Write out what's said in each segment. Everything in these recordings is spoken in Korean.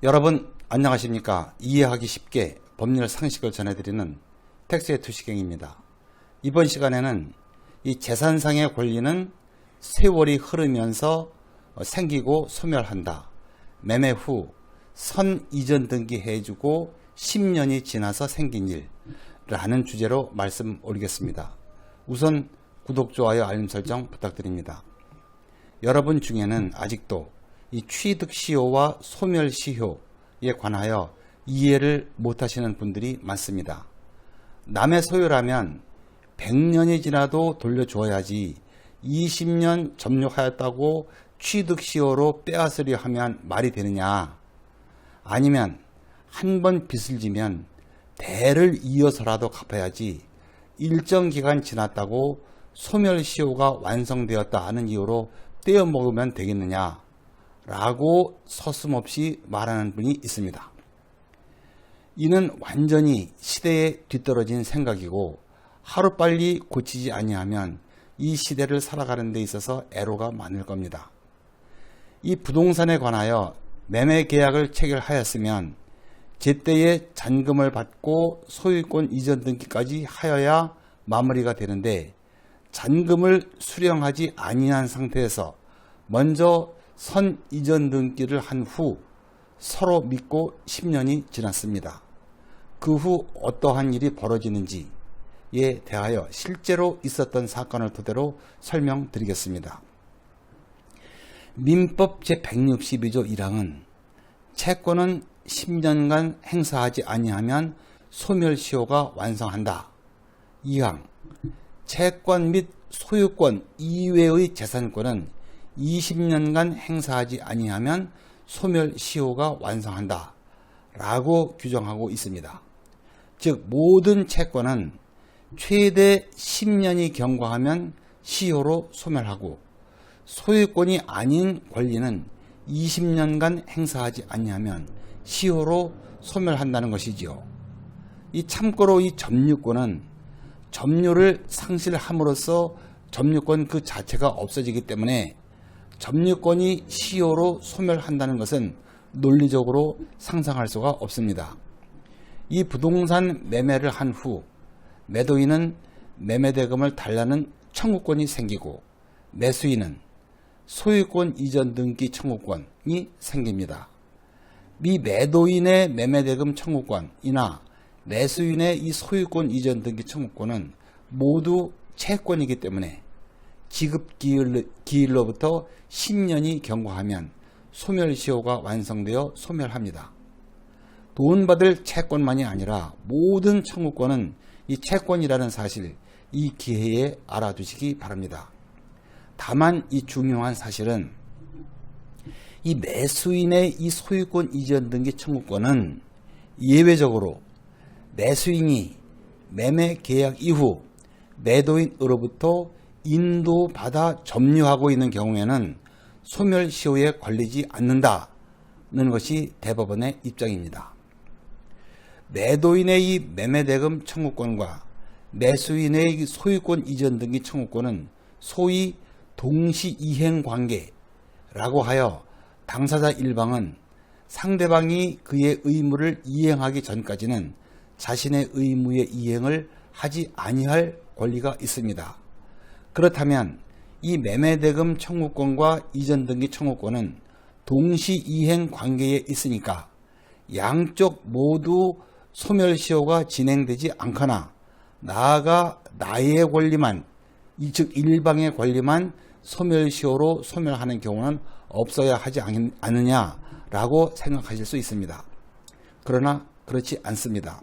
여러분 안녕하십니까? 이해하기 쉽게 법률 상식을 전해드리는 텍스의 투시경입니다. 이번 시간에는 이 재산상의 권리는 세월이 흐르면서 생기고 소멸한다. 매매 후 선 이전 등기해주고 10년이 지나서 생긴 일라는 주제로 말씀 올리겠습니다. 우선 구독, 좋아요, 알림 설정 부탁드립니다. 여러분 중에는 아직도 이 취득시효와 소멸시효에 관하여 이해를 못하시는 분들이 많습니다. 남의 소유라면 100년이 지나도 돌려줘야지 20년 점유하였다고 취득시효로 빼앗으려 하면 말이 되느냐, 아니면 한 번 빚을 지면 대를 이어서라도 갚아야지 일정 기간 지났다고 소멸시효가 완성되었다 하는 이유로 떼어먹으면 되겠느냐 라고 서슴없이 말하는 분이 있습니다. 이는 완전히 시대에 뒤떨어진 생각이고 하루빨리 고치지 아니하면 이 시대를 살아가는 데 있어서 애로가 많을 겁니다. 이 부동산에 관하여 매매 계약을 체결하였으면 제때에 잔금을 받고 소유권 이전 등기까지 하여야 마무리가 되는데, 잔금을 수령하지 아니한 상태에서 먼저 선 이전 등기를 한 후 서로 믿고 10년이 지났습니다. 그 후 어떠한 일이 벌어지는지에 대하여 실제로 있었던 사건을 토대로 설명드리겠습니다. 민법 제162조 1항은 채권은 10년간 행사하지 아니하면 소멸시효가 완성한다. 2항 채권 및 소유권 이외의 재산권은 20년간 행사하지 아니하면 소멸시효가 완성한다 라고 규정하고 있습니다. 즉 모든 채권은 최대 10년이 경과하면 시효로 소멸하고, 소유권이 아닌 권리는 20년간 행사하지 아니하면 시효로 소멸한다는 것이지요. 이 참고로 이 점유권은 점유를 상실함으로써 점유권 그 자체가 없어지기 때문에 점유권이 시효로 소멸한다는 것은 논리적으로 상상할 수가 없습니다. 이 부동산 매매를 한 후 매도인은 매매대금을 달라는 청구권이 생기고, 매수인은 소유권 이전 등기 청구권이 생깁니다. 이 매도인의 매매대금 청구권이나 매수인의 이 소유권 이전 등기 청구권은 모두 채권이기 때문에 지급 기일로부터 10년이 경과하면 소멸시효가 완성되어 소멸합니다. 돈 받을 채권만이 아니라 모든 청구권은 이 채권이라는 사실, 이 기회에 알아두시기 바랍니다. 다만 이 중요한 사실은 이 매수인의 이 소유권 이전 등기 청구권은 예외적으로 매수인이 매매 계약 이후 매도인으로부터 인도받아 점유하고 있는 경우에는 소멸시효에 걸리지 않는다는 것이 대법원의 입장입니다. 매도인의 이 매매대금 청구권과 매수인의 소유권 이전 등기 청구권은 소위 동시이행관계라고 하여 당사자 일방은 상대방이 그의 의무를 이행하기 전까지는 자신의 의무의 이행을 하지 아니할 권리가 있습니다. 그렇다면 이 매매대금 청구권과 이전 등기 청구권은 동시이행 관계에 있으니까 양쪽 모두 소멸시효가 진행되지 않거나, 나아가 나의 권리만, 즉 일방의 권리만 소멸시효로 소멸하는 경우는 없어야 하지 않느냐라고 생각하실 수 있습니다. 그러나 그렇지 않습니다.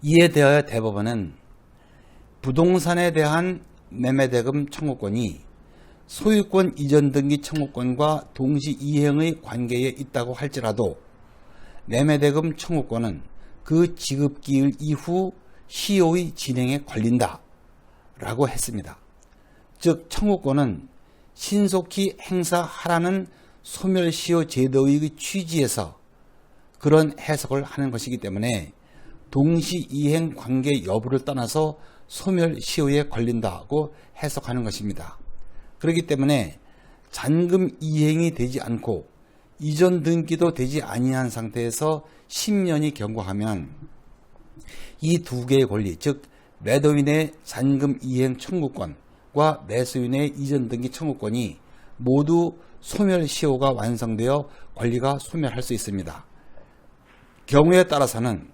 이에 대하여 대법원은 부동산에 대한 매매대금 청구권이 소유권 이전 등기 청구권과 동시이행의 관계에 있다고 할지라도 매매대금 청구권은 그 지급기일 이후 시효의 진행에 걸린다 라고 했습니다. 즉 청구권은 신속히 행사하라는 소멸시효 제도의 취지에서 그런 해석을 하는 것이기 때문에 동시이행 관계 여부를 떠나서 소멸시효에 걸린다고 해석하는 것입니다. 그렇기 때문에 잔금 이행이 되지 않고 이전 등기도 되지 아니한 상태에서 10년이 경과하면 이 두 개의 권리, 즉 매도인의 잔금 이행 청구권과 매수인의 이전 등기 청구권이 모두 소멸시효가 완성되어 권리가 소멸할 수 있습니다. 경우에 따라서는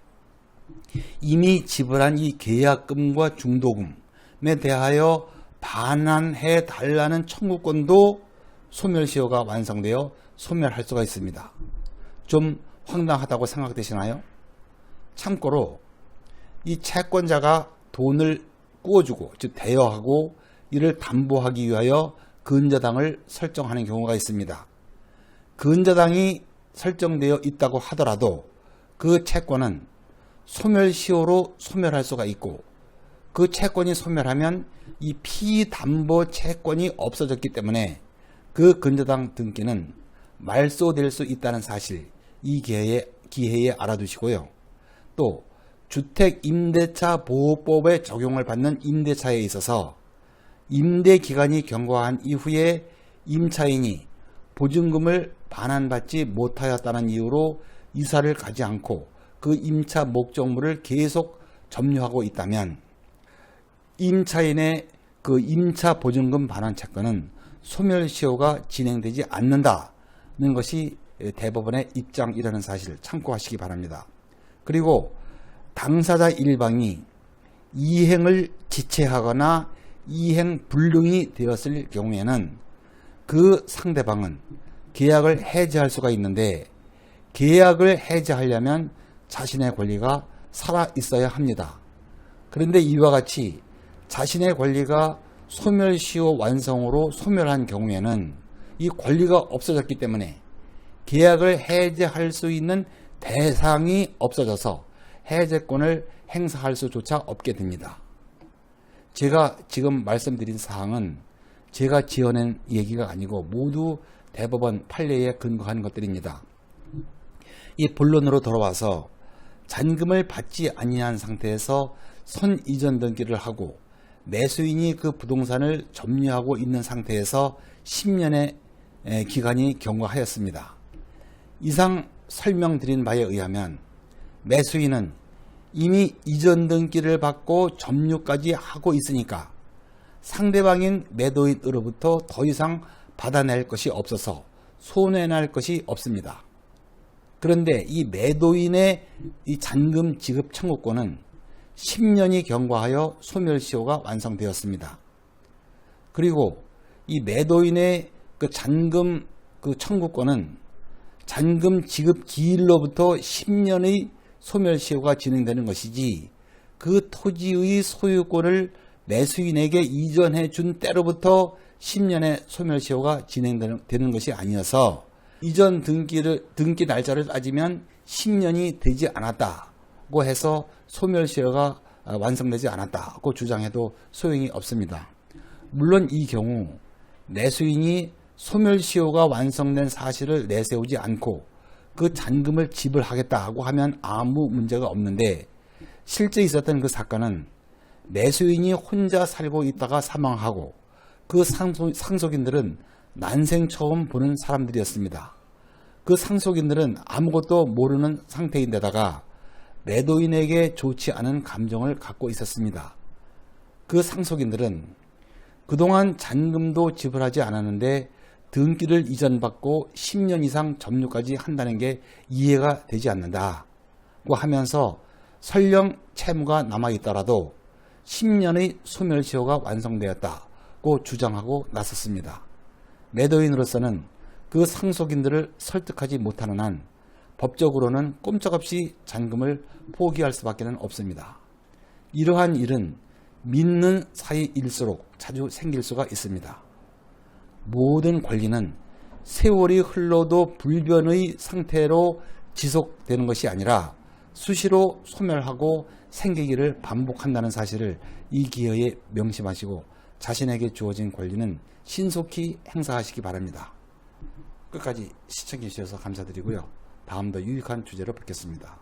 이미 지불한 이 계약금과 중도금에 대하여 반환해 달라는 청구권도 소멸시효가 완성되어 소멸할 수가 있습니다. 좀 황당하다고 생각되시나요? 참고로 이 채권자가 돈을 꾸어주고, 즉 대여하고 이를 담보하기 위하여 근저당을 설정하는 경우가 있습니다. 근저당이 설정되어 있다고 하더라도 그 채권은 소멸시효로 소멸할 수가 있고, 그 채권이 소멸하면 이 피담보 채권이 없어졌기 때문에 그 근저당 등기는 말소될 수 있다는 사실, 이 기회에 알아두시고요. 또 주택임대차 보호법에 적용을 받는 임대차에 있어서 임대기간이 경과한 이후에 임차인이 보증금을 반환받지 못하였다는 이유로 이사를 가지 않고 그 임차 목적물을 계속 점유하고 있다면 임차인의 그 임차 보증금 반환 채권은 소멸시효가 진행되지 않는다는 것이 대법원의 입장이라는 사실을 참고하시기 바랍니다. 그리고 당사자 일방이 이행을 지체하거나 이행 불능이 되었을 경우에는 그 상대방은 계약을 해지할 수가 있는데, 계약을 해지하려면 자신의 권리가 살아 있어야 합니다. 그런데 이와 같이 자신의 권리가 소멸시효 완성으로 소멸한 경우에는 이 권리가 없어졌기 때문에 계약을 해지할 수 있는 대상이 없어져서 해제권을 행사할 수조차 없게 됩니다. 제가 지금 말씀드린 사항은 제가 지어낸 얘기가 아니고 모두 대법원 판례에 근거한 것들입니다. 이 본론으로 돌아와서 잔금을 받지 아니한 상태에서 선이전 등기를 하고 매수인이 그 부동산을 점유하고 있는 상태에서 10년의 기간이 경과하였습니다. 이상 설명드린 바에 의하면 매수인은 이미 이전 등기를 받고 점유까지 하고 있으니까 상대방인 매도인으로부터 더 이상 받아낼 것이 없어서 손해날 것이 없습니다. 그런데 이 매도인의 이 잔금 지급 청구권은 10년이 경과하여 소멸시효가 완성되었습니다. 그리고 이 매도인의 그 잔금 그 청구권은 잔금 지급 기일로부터 10년의 소멸시효가 진행되는 것이지, 그 토지의 소유권을 매수인에게 이전해 준 때로부터 10년의 소멸시효가 진행되는 것이 아니어서 이전 등기 날짜를 따지면 10년이 되지 않았다고 해서 소멸시효가 완성되지 않았다고 주장해도 소용이 없습니다. 물론 이 경우 매수인이 소멸시효가 완성된 사실을 내세우지 않고 그 잔금을 지불하겠다고 하면 아무 문제가 없는데, 실제 있었던 그 사건은 매수인이 혼자 살고 있다가 사망하고 그 상속인들은 난생 처음 보는 사람들이었습니다. 그 상속인들은 아무것도 모르는 상태인데다가 매도인에게 좋지 않은 감정을 갖고 있었습니다. 그 상속인들은 그동안 잔금도 지불하지 않았는데 등기를 이전받고 10년 이상 점유까지 한다는 게 이해가 되지 않는다고 하면서 설령 채무가 남아있더라도 10년의 소멸시효가 완성되었다고 주장하고 나섰습니다. 매도인으로서는 그 상속인들을 설득하지 못하는 한 법적으로는 꼼짝없이 잔금을 포기할 수밖에 없습니다. 이러한 일은 믿는 사이일수록 자주 생길 수가 있습니다. 모든 권리는 세월이 흘러도 불변의 상태로 지속되는 것이 아니라 수시로 소멸하고 생기기를 반복한다는 사실을 이 기회에 명심하시고 자신에게 주어진 권리는 신속히 행사하시기 바랍니다. 끝까지 시청해 주셔서 감사드리고요. 다음 더 유익한 주제로 뵙겠습니다.